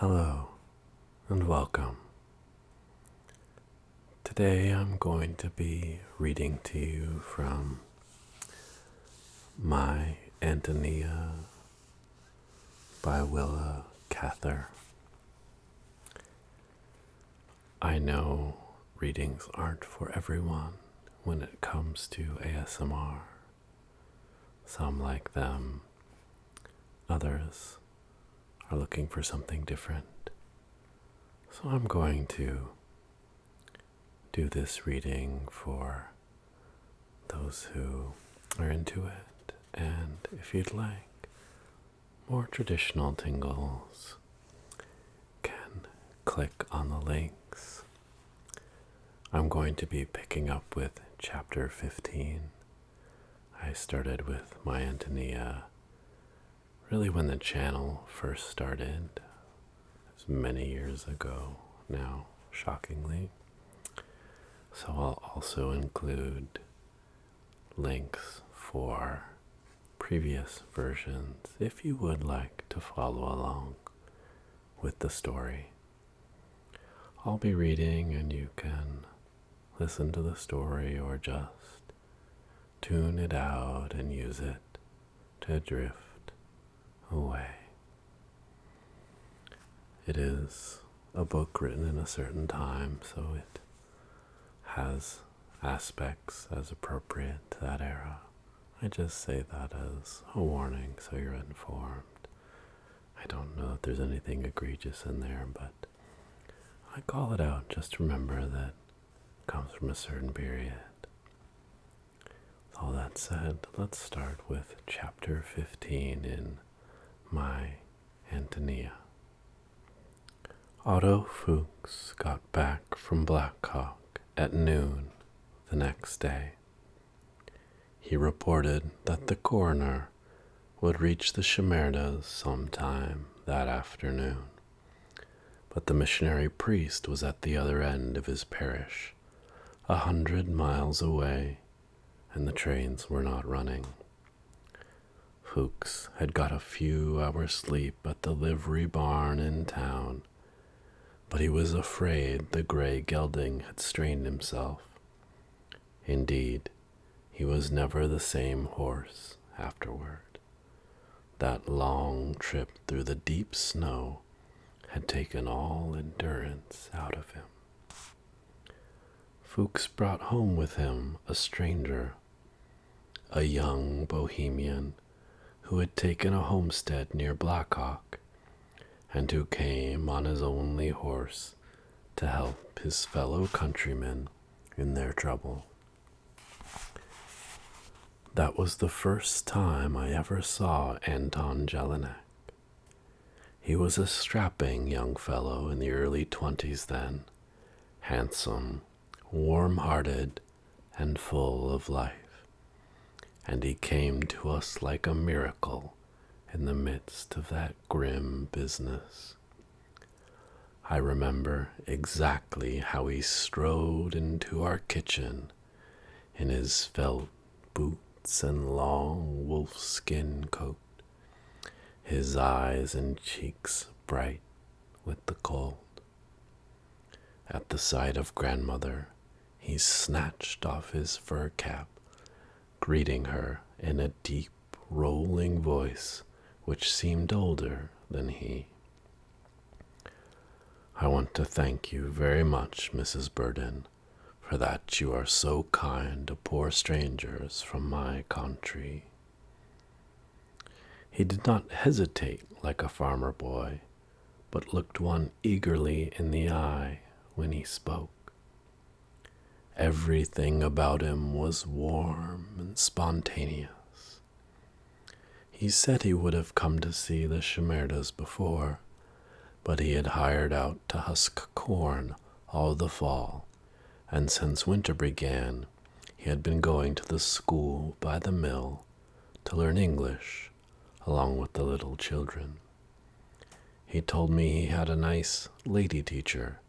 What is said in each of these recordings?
Hello and welcome. Today I'm going to be reading to you from My Antonia by Willa Cather. I know readings aren't for everyone when it comes to ASMR. Some like them, others are looking for something different. So I'm going to do this reading for those who are into it, and if you'd like more traditional tingles, can click on the links. I'm going to be picking up with chapter 15. I started with My Antonia really when the channel first started. It was many years ago now, shockingly. So I'll also include links for previous versions if you would like to follow along with the story. I'll be reading and you can listen to the story or just tune it out and use it to drift away. It is a book written in a certain time, so it has aspects as appropriate to that era. I just say that as a warning so you're informed. I don't know if there's anything egregious in there, but I call it out just to remember that it comes from a certain period. With all that said, let's start with chapter 15 in My Antonia. Otto Fuchs got back from Black Hawk at noon the next day. He reported that the coroner would reach the Shimerdas sometime that afternoon, but the missionary priest was at the other end of his parish, 100 miles away, and the trains were not running. Fuchs had got a few hours' sleep at the livery barn in town, but he was afraid the gray gelding had strained himself. Indeed, he was never the same horse afterward. That long trip through the deep snow had taken all endurance out of him. Fuchs brought home with him a stranger, a young bohemian who had taken a homestead near Black Hawk, and who came on his only horse to help his fellow countrymen in their trouble. That was the first time I ever saw Anton Jelinek. He was a strapping young fellow in the early 20s then, handsome, warm-hearted, and full of life. And he came to us like a miracle in the midst of that grim business. I remember exactly how he strode into our kitchen in his felt boots and long wolfskin coat, his eyes and cheeks bright with the cold. At the sight of grandmother, he snatched off his fur cap, greeting her in a deep, rolling voice which seemed older than he. I want to thank you very much, Mrs. Burden, for that you are so kind to poor strangers from my country. He did not hesitate like a farmer boy, but looked one eagerly in the eye when he spoke. Everything about him was warm and spontaneous. He said he would have come to see the Shimerdas before, but he had hired out to husk corn all the fall, and since winter began, he had been going to the school by the mill to learn English along with the little children. He told me he had a nice lady teacher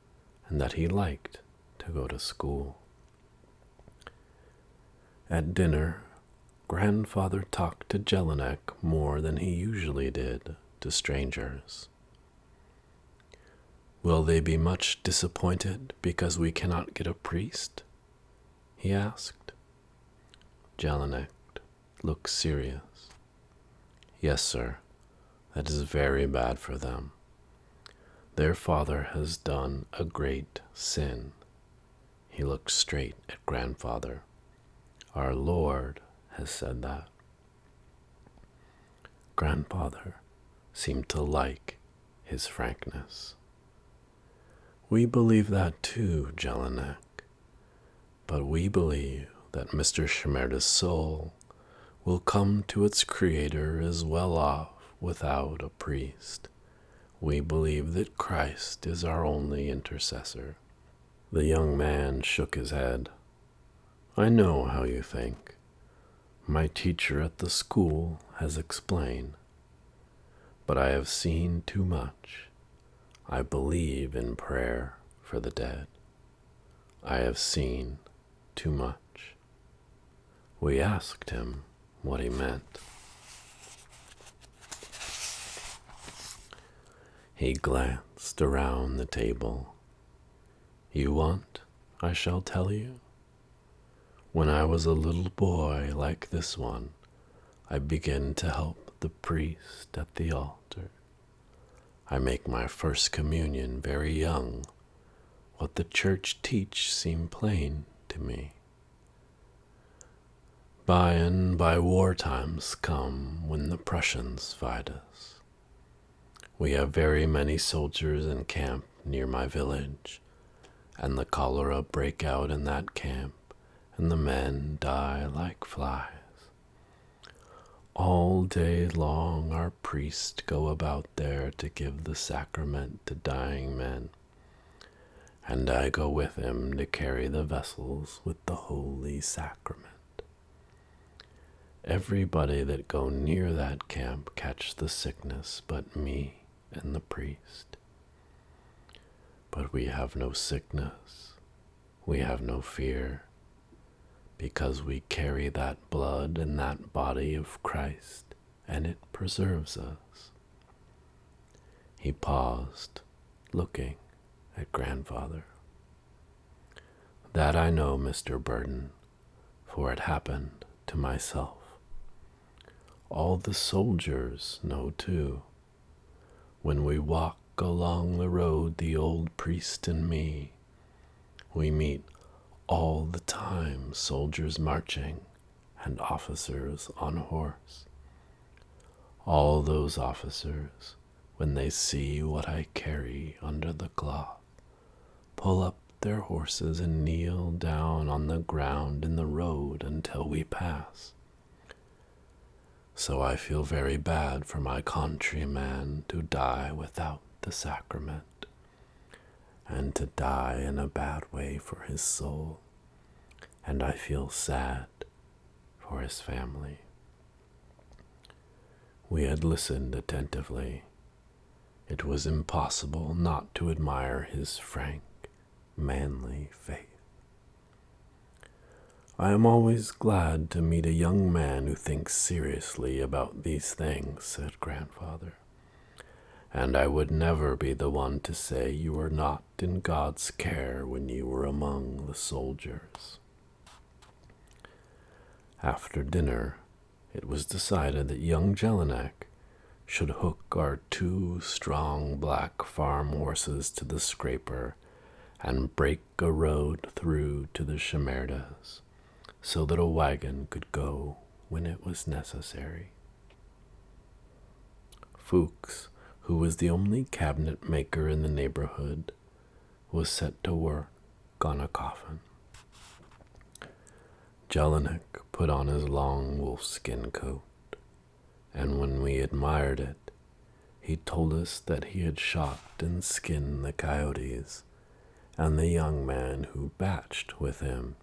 and that he liked to go to school. At dinner, grandfather talked to Jelinek more than he usually did to strangers. Will they be much disappointed because we cannot get a priest? He asked. Jelinek looked serious. Yes, sir, that is very bad for them. Their father has done a great sin. He looked straight at grandfather. Our Lord has said that. Grandfather seemed to like his frankness. We believe that too, Jelinek, but we believe that Mr. Shimerda's soul will come to its creator as well off without a priest. We believe that Christ is our only intercessor. The young man shook his head. I know how you think. My teacher at the school has explained. But I have seen too much. I believe in prayer for the dead. I have seen too much. We asked him what he meant. He glanced around the table. You want, I shall tell you. When I was a little boy like this one, I began to help the priest at the altar. I make my first communion very young. What the church teach seemed plain to me. By and by war times come when the Prussians fight us. We have very many soldiers in camp near my village, and the cholera break out in that camp, and the men die like flies. All day long our priests go about there to give the sacrament to dying men, and I go with him to carry the vessels with the holy sacrament. Everybody that go near that camp catch the sickness but me and the priest. But we have no sickness, we have no fear, because we carry that blood and that body of Christ, and it preserves us. He paused, looking at grandfather. That I know, Mr. Burden, for it happened to myself. All the soldiers know too. When we walk along the road, the old priest and me, we meet all the time soldiers marching and officers on horse. All those officers, when they see what I carry under the cloth, pull up their horses and kneel down on the ground in the road until we pass. So I feel very bad for my countryman to die without the sacrament, and to die in a bad way for his soul, and I feel sad for his family. We had listened attentively. It was impossible not to admire his frank, manly faith. I am always glad to meet a young man who thinks seriously about these things, said grandfather. And I would never be the one to say you were not in God's care when you were among the soldiers. After dinner, it was decided that young Jelinek should hook our 2 strong black farm horses to the scraper and break a road through to the Shimerdas, so that a wagon could go when it was necessary. Fuchs, who was the only cabinet maker in the neighborhood, was set to work on a coffin. Jelinek put on his long wolfskin coat, and when we admired it, he told us that he had shot and skinned the coyotes, and the young man who batched with him,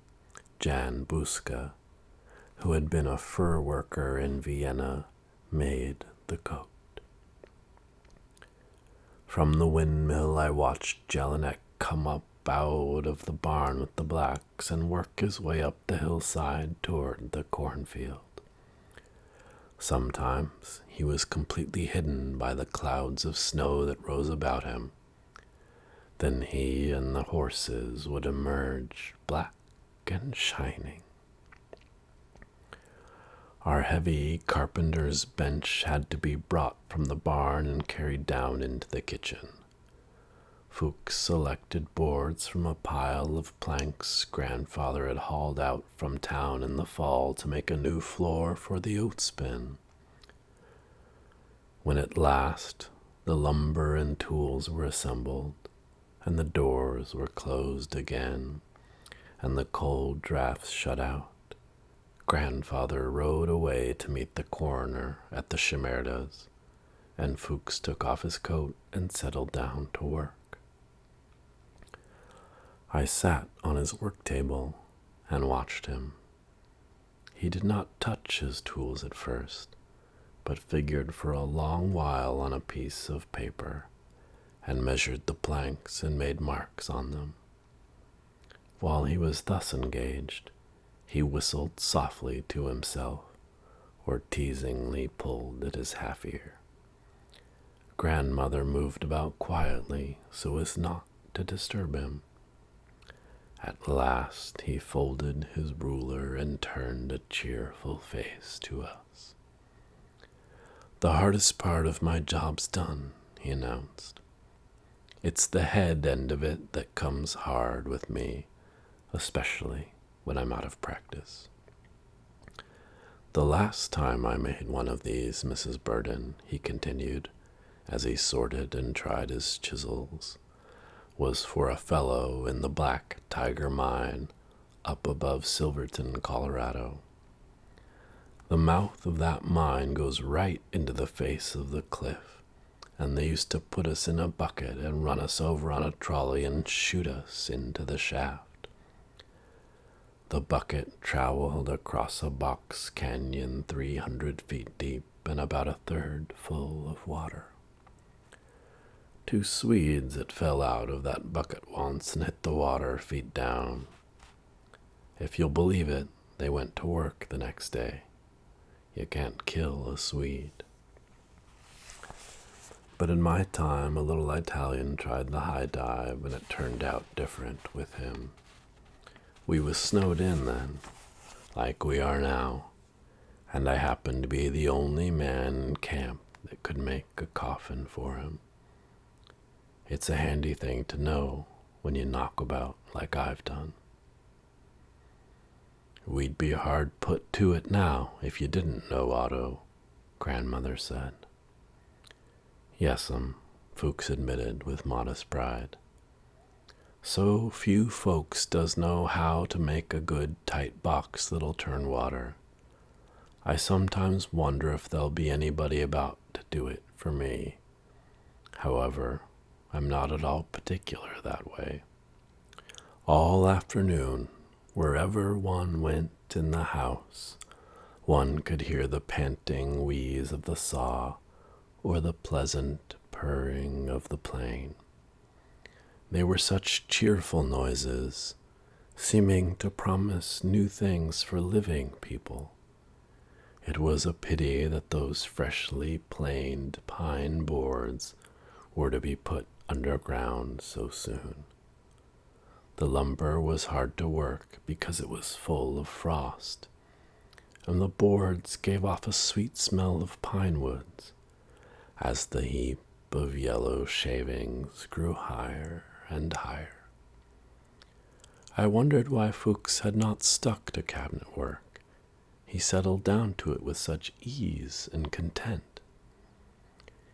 Jan Buska, who had been a fur worker in Vienna, made the coat. From the windmill I watched Jelinek come up out of the barn with the blacks and work his way up the hillside toward the cornfield. Sometimes he was completely hidden by the clouds of snow that rose about him, Then he and the horses would emerge black and shining. Our heavy carpenter's bench had to be brought from the barn and carried down into the kitchen. Fuchs selected boards from a pile of planks grandfather had hauled out from town in the fall to make a new floor for the oats bin. When at last the lumber and tools were assembled, and the doors were closed again, and the cold drafts shut out, grandfather rode away to meet the coroner at the Shimerdas, and Fuchs took off his coat and settled down to work. I sat on his work table and watched him. He did not touch his tools at first, but figured for a long while on a piece of paper and measured the planks and made marks on them. While he was thus engaged, he whistled softly to himself or teasingly pulled at his half ear. Grandmother moved about quietly so as not to disturb him. At last he folded his ruler and turned a cheerful face to us. "The hardest part of my job's done," he announced. "It's the head end of it that comes hard with me, especially when I'm out of practice. The last time I made one of these, Mrs. Burden," he continued, as he sorted and tried his chisels, "was for a fellow in the Black Tiger Mine up above Silverton, Colorado. The mouth of that mine goes right into the face of the cliff, and they used to put us in a bucket and run us over on a trolley and shoot us into the shaft. The bucket traveled across a box canyon 300 feet deep and about a third full of water. 2 Swedes that fell out of that bucket once and hit the water feet down. If you'll believe it, they went to work the next day. You can't kill a Swede. But in my time, a little Italian tried the high dive, and it turned out different with him. We was snowed in then, like we are now, and I happened to be the only man in camp that could make a coffin for him. It's a handy thing to know when you knock about like I've done." "We'd be hard put to it now if you didn't know, Otto," grandmother said. "Yes'm," Fuchs admitted with modest pride. "So few folks does know how to make a good tight box that'll turn water. I sometimes wonder if there'll be anybody about to do it for me. However, I'm not at all particular that way. All afternoon, wherever one went in the house, one could hear the panting wheeze of the saw or the pleasant purring of the plane. They were such cheerful noises, seeming to promise new things for living people. It was a pity that those freshly planed pine boards were to be put underground so soon. The lumber was hard to work because it was full of frost, and the boards gave off a sweet smell of pine woods as the heap of yellow shavings grew higher and higher. I wondered why Fuchs had not stuck to cabinet work. He settled down to it with such ease and content.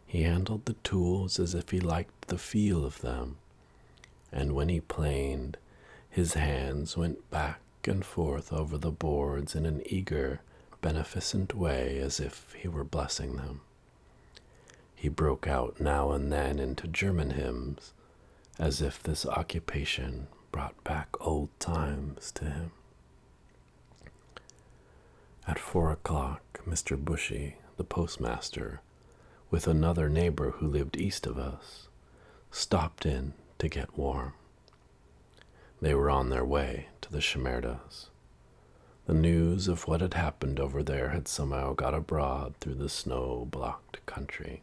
He handled the tools as if he liked the feel of them, and when he planed, his hands went back and forth over the boards in an eager, beneficent way as if he were blessing them. He broke out now and then into German hymns, as if this occupation brought back old times to him. At 4 o'clock, Mr. Bushy, the postmaster, with another neighbor who lived east of us, stopped in to get warm. They were on their way to the Shimerdas. The news of what had happened over there had somehow got abroad through the snow-blocked country.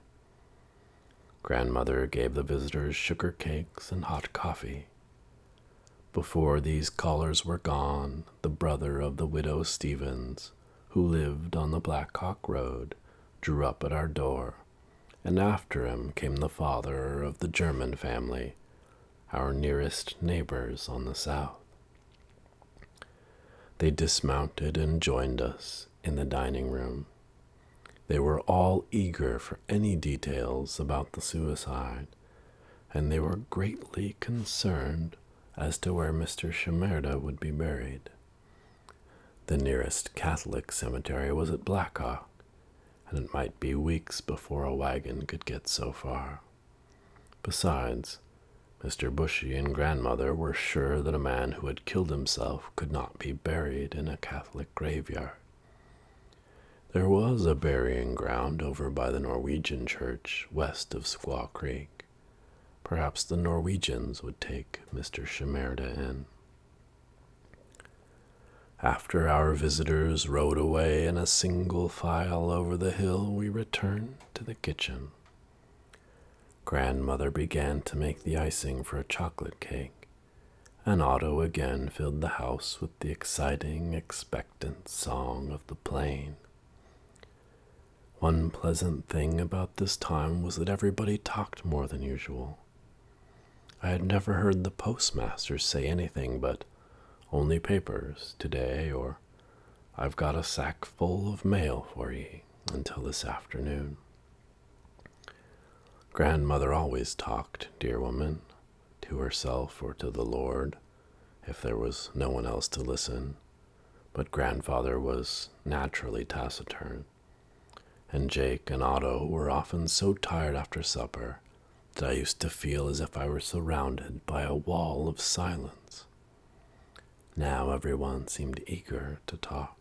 Grandmother gave the visitors sugar cakes and hot coffee. Before these callers were gone, the brother of the widow Stevens, who lived on the Black Hawk Road, drew up at our door, and after him came the father of the German family, our nearest neighbors on the south. They dismounted and joined us in the dining room. They were all eager for any details about the suicide, and they were greatly concerned as to where Mr. Shimerda would be buried. The nearest Catholic cemetery was at Black Hawk, and it might be weeks before a wagon could get so far. Besides, Mr. Bushy and Grandmother were sure that a man who had killed himself could not be buried in a Catholic graveyard. There was a burying ground over by the Norwegian church west of Squaw Creek. Perhaps the Norwegians would take Mr. Shimerda in. After our visitors rode away in a single file over the hill, we returned to the kitchen. Grandmother began to make the icing for a chocolate cake, and Otto again filled the house with the exciting, expectant song of the plain. One pleasant thing about this time was that everybody talked more than usual. I had never heard the postmaster say anything but, "Only papers today," or "I've got a sack full of mail for ye," until this afternoon. Grandmother always talked, dear woman, to herself or to the Lord, if there was no one else to listen, but Grandfather was naturally taciturn, and Jake and Otto were often so tired after supper that I used to feel as if I were surrounded by a wall of silence. Now everyone seemed eager to talk.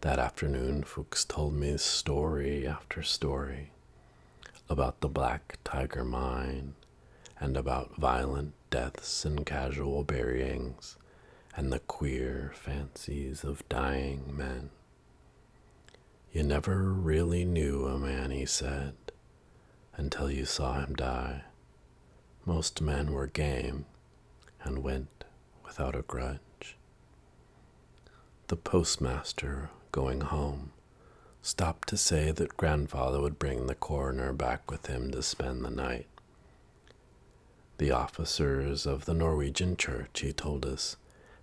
That afternoon, Fuchs told me story after story about the Black Tiger Mine, and about violent deaths and casual buryings, and the queer fancies of dying men. You never really knew a man, he said, until you saw him die. Most men were game and went without a grudge. The postmaster, going home, stopped to say that Grandfather would bring the coroner back with him to spend the night. The officers of the Norwegian church, he told us,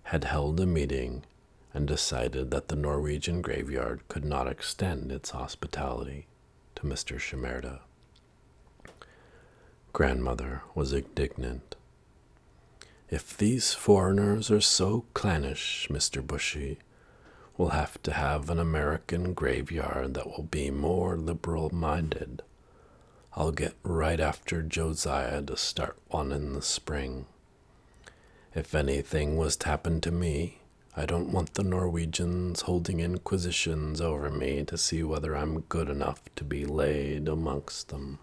had held a meeting and decided that the Norwegian graveyard could not extend its hospitality to Mr. Shimerda. Grandmother was indignant. "If these foreigners are so clannish, Mr. Bushy, we'll have to have an American graveyard that will be more liberal-minded. I'll get right after Josiah to start one in the spring. If anything was to happen to me, I don't want the Norwegians holding inquisitions over me to see whether I'm good enough to be laid amongst them."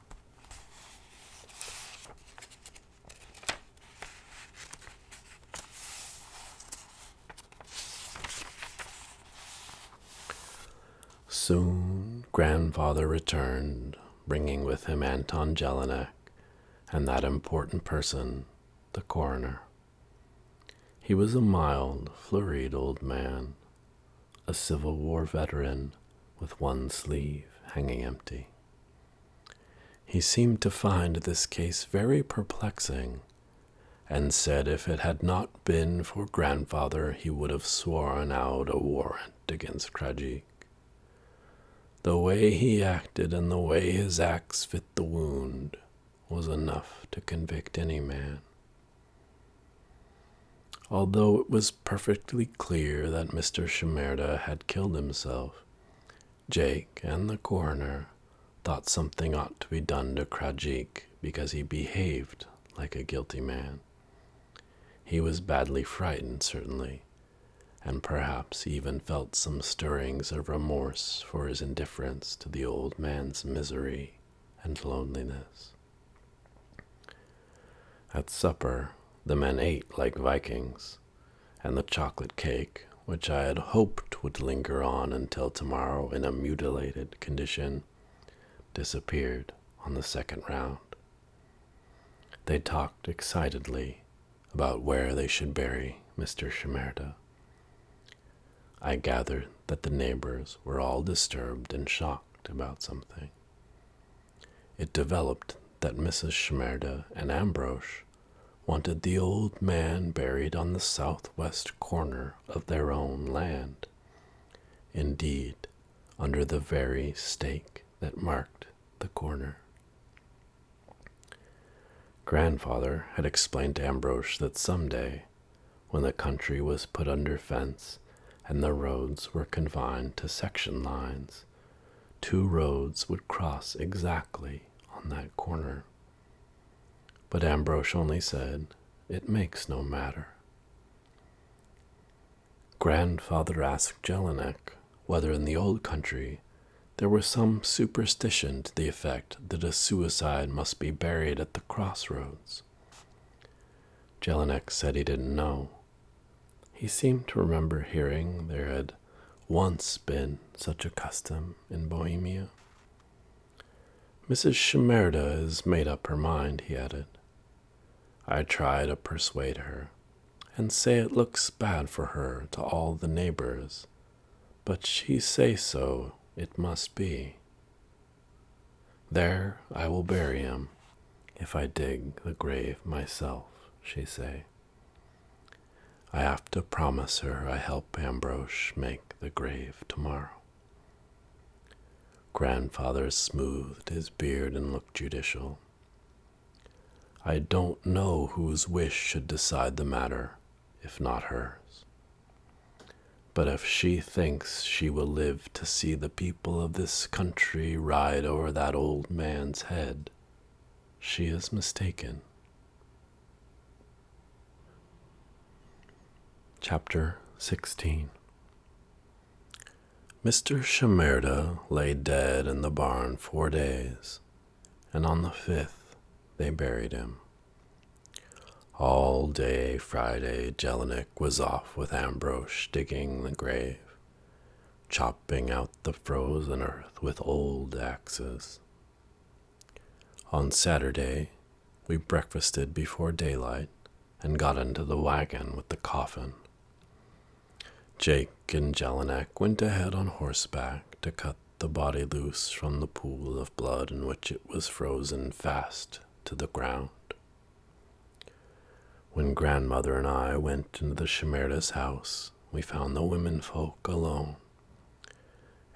Soon Grandfather returned, bringing with him Anton Jelinek and that important person, the coroner. He was a mild, flurried old man, a Civil War veteran with one sleeve hanging empty. He seemed to find this case very perplexing, and said if it had not been for Grandfather, he would have sworn out a warrant against Krajik. The way he acted and the way his axe fit the wound was enough to convict any man. Although it was perfectly clear that Mr. Shimerda had killed himself, Jake and the coroner thought something ought to be done to Krajik because he behaved like a guilty man. He was badly frightened, certainly, and perhaps even felt some stirrings of remorse for his indifference to the old man's misery and loneliness. At supper, the men ate like Vikings, and the chocolate cake, which I had hoped would linger on until tomorrow in a mutilated condition, disappeared on the second round. They talked excitedly about where they should bury Mr. Shimerda. I gathered that the neighbors were all disturbed and shocked about something. It developed that Mrs. Shimerda and Ambrose wanted the old man buried on the southwest corner of their own land. Indeed, under the very stake that marked the corner. Grandfather had explained to Ambrose that someday, when the country was put under fence and the roads were confined to section lines, 2 roads would cross exactly on that corner. But Ambrose only said, "It makes no matter." Grandfather asked Jelinek whether in the old country there was some superstition to the effect that a suicide must be buried at the crossroads. Jelinek said he didn't know. He seemed to remember hearing there had once been such a custom in Bohemia. "Mrs. Shimerda has made up her mind," he added. "I try to persuade her, and say it looks bad for her to all the neighbors, but she say so it must be. There I will bury him, if I dig the grave myself," she say. I have to promise her I help Ambrose make the grave tomorrow. Grandfather smoothed his beard and looked judicial. "I don't know whose wish should decide the matter, if not hers. But if she thinks she will live to see the people of this country ride over that old man's head, she is mistaken." Chapter 16. Mr. Shimerda lay dead in the barn 4 days, and on the 5th they buried him. All day Friday, Jelinek was off with Ambrose digging the grave, chopping out the frozen earth with old axes. On Saturday, we breakfasted before daylight and got into the wagon with the coffin. Jake and Jelinek went ahead on horseback to cut the body loose from the pool of blood in which it was frozen fast to the ground. When grandmother and I went into the Shimerda's house, we found the women folk alone.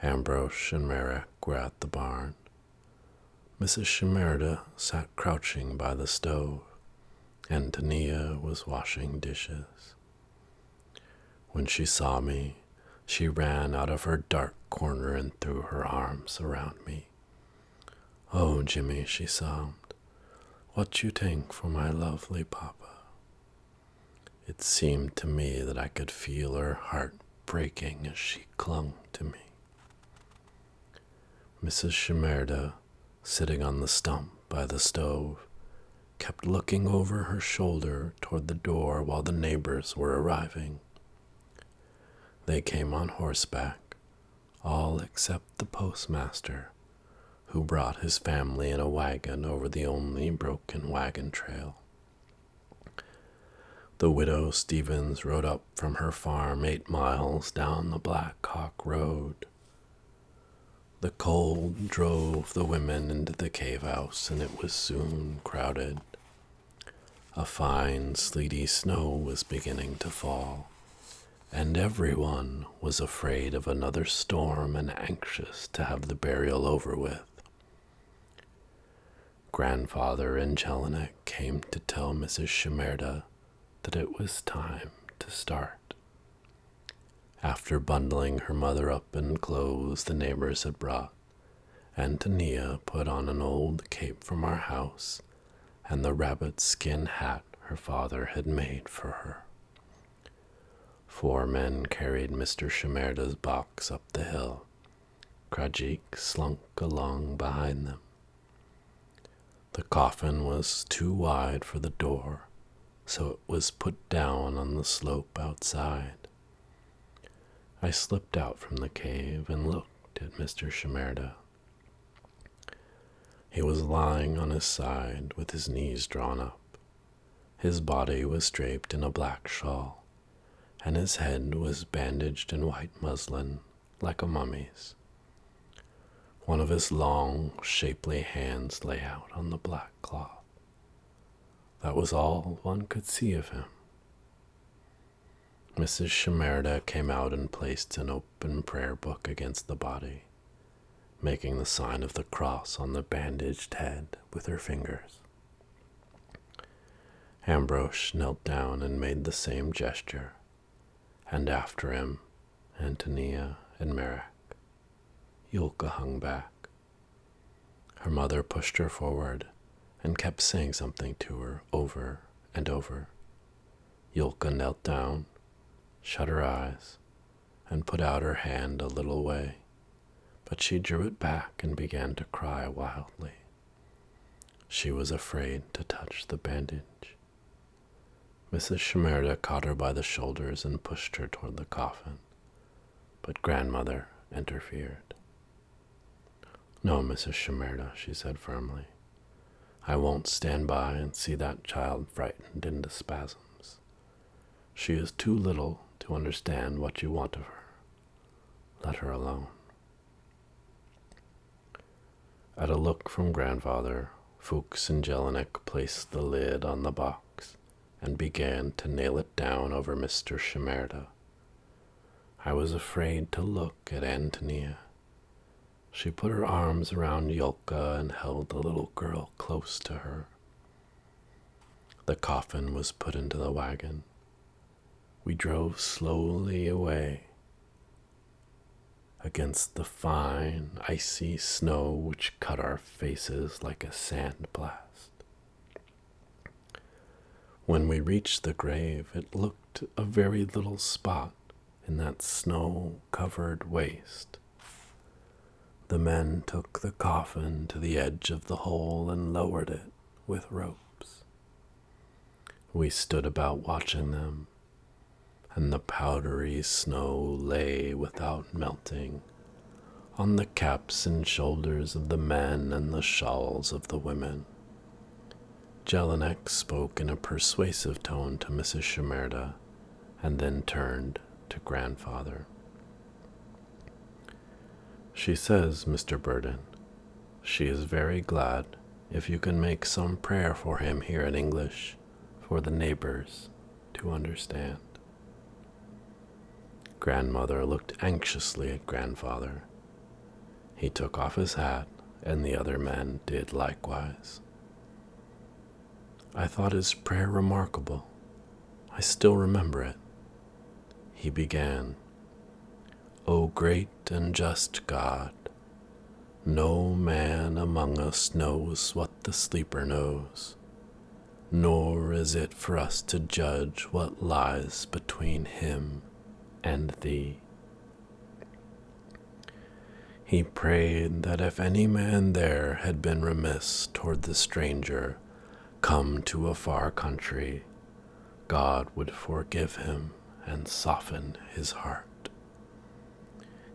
Ambrose and Marek were at the barn. Mrs. Shimerda sat crouching by the stove. Antonia was washing dishes. When she saw me, she ran out of her dark corner and threw her arms around me. "Oh, Jimmy," she sobbed, "what you think for my lovely papa?" It seemed to me that I could feel her heart breaking as she clung to me. Mrs. Shimerda, sitting on the stump by the stove, kept looking over her shoulder toward the door while the neighbors were arriving. They came on horseback, all except the postmaster, who brought his family in a wagon over the only broken wagon trail. The widow Stevens rode up from her farm 8 miles down the Black Hawk Road. The cold drove the women into the cave house, and it was soon crowded. A fine, sleety snow was beginning to fall, and everyone was afraid of another storm and anxious to have the burial over with. Grandfather and Jelinek came to tell Mrs. Shimerda that it was time to start. After bundling her mother up in clothes the neighbors had brought, Antonia put on an old cape from our house and the rabbit skin hat her father had made for her. 4 men carried Mr. Shimerda's box up the hill. Krajik slunk along behind them. The coffin was too wide for the door, so it was put down on the slope outside. I slipped out from the cave and looked at Mr. Shimerda. He was lying on his side with his knees drawn up. His body was draped in a black shawl, and his head was bandaged in white muslin like a mummy's. One of his long, shapely hands lay out on the black cloth. That was all one could see of him. Mrs. Shimerda came out and placed an open prayer book against the body, making the sign of the cross on the bandaged head with her fingers. Ambrose knelt down and made the same gesture, and after him, Antonia and Marek. Yulka hung back. Her mother pushed her forward and kept saying something to her over and over. Yulka knelt down, shut her eyes, and put out her hand a little way, but she drew it back and began to cry wildly. She was afraid to touch the bandage. Mrs. Shimerda caught her by the shoulders and pushed her toward the coffin, but grandmother interfered. "No, Mrs. Shimerda," she said firmly. "I won't stand by and see that child frightened into spasms. She is too little to understand what you want of her. Let her alone." At a look from grandfather, Fuchs and Jelinek placed the lid on the box and began to nail it down over Mr. Shimerda. I was afraid to look at Antonia. She put her arms around Yulka and held the little girl close to her. The coffin was put into the wagon. We drove slowly away against the fine, icy snow which cut our faces like a sandblast. When we reached the grave, it looked a very little spot in that snow-covered waste. The men took the coffin to the edge of the hole and lowered it with ropes. We stood about watching them, and the powdery snow lay without melting on the caps and shoulders of the men and the shawls of the women. Jelinek spoke in a persuasive tone to Mrs. Shimerda and then turned to grandfather. "She says, Mr. Burden, she is very glad if you can make some prayer for him here in English for the neighbors to understand." Grandmother looked anxiously at grandfather. He took off his hat, and the other men did likewise. I thought his prayer remarkable. I still remember it. He began, "O great and just God, no man among us knows what the sleeper knows, nor is it for us to judge what lies between him and thee." He prayed that if any man there had been remiss toward the stranger come to a far country, God would forgive him and soften his heart.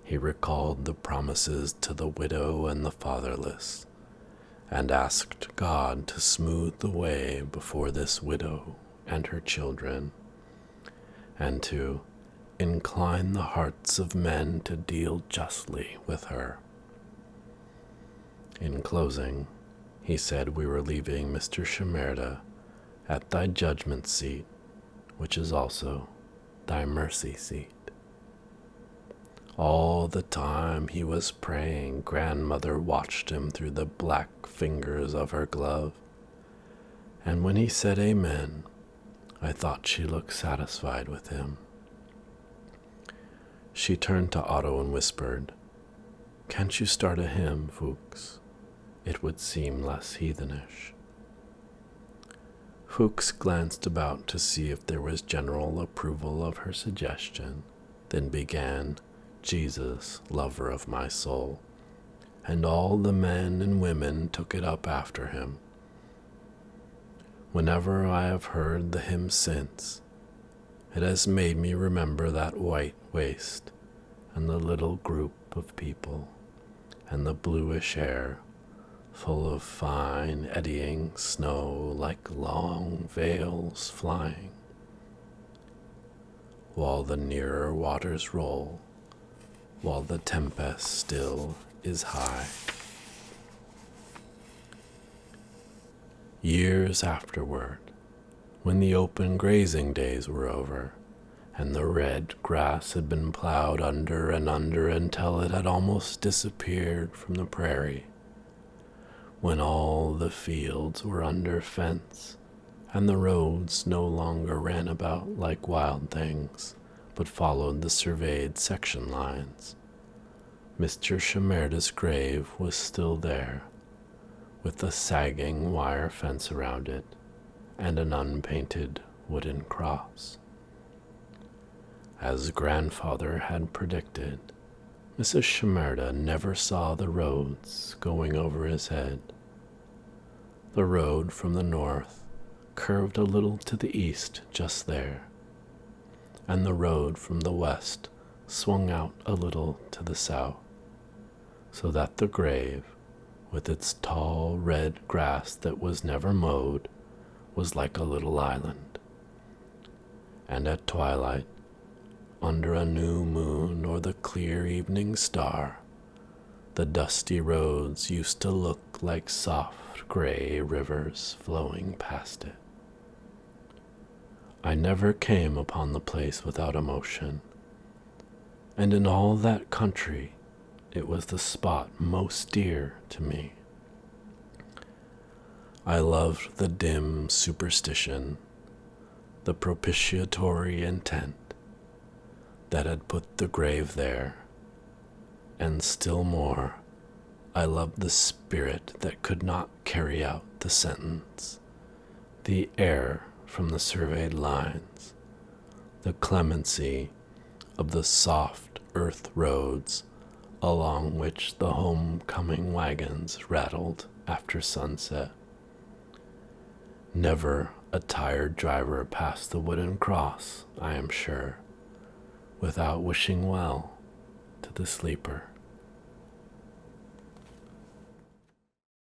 He recalled the promises to the widow and the fatherless, and asked God to smooth the way before this widow and her children, and to incline the hearts of men to deal justly with her. In closing, he said we were leaving Mr. Shimerda at thy judgment seat, which is also thy mercy seat. All the time he was praying, grandmother watched him through the black fingers of her glove, and when he said amen, I thought she looked satisfied with him. She turned to Otto and whispered, "Can't you start a hymn, Fuchs? It would seem less heathenish." Fuchs glanced about to see if there was general approval of her suggestion, then began, "Jesus, lover of my soul," and all the men and women took it up after him. Whenever I have heard the hymn since, it has made me remember that white waste and the little group of people and the bluish air full of fine eddying snow like long veils flying, while the nearer waters roll, while the tempest still is high. Years afterward, when the open grazing days were over, and the red grass had been plowed under and under until it had almost disappeared from the prairie, when all the fields were under fence, and the roads no longer ran about like wild things, but followed the surveyed section lines, Mr. Shimerda's grave was still there, with a sagging wire fence around it, and an unpainted wooden cross. As grandfather had predicted, Mrs. Shimerda never saw the roads going over his head. The road from the north curved a little to the east just there, and the road from the west swung out a little to the south, so that the grave, with its tall red grass that was never mowed, was like a little island. And at twilight, under a new moon or the clear evening star, the dusty roads used to look like soft gray rivers flowing past it. I never came upon the place without emotion, and in all that country it was the spot most dear to me. I loved the dim superstition, the propitiatory intent that had put the grave there, and still more, I loved the spirit that could not carry out the sentence, the air from the surveyed lines, the clemency of the soft earth roads along which the homecoming wagons rattled after sunset. Never a tired driver passed the wooden cross, I am sure, without wishing well to the sleeper.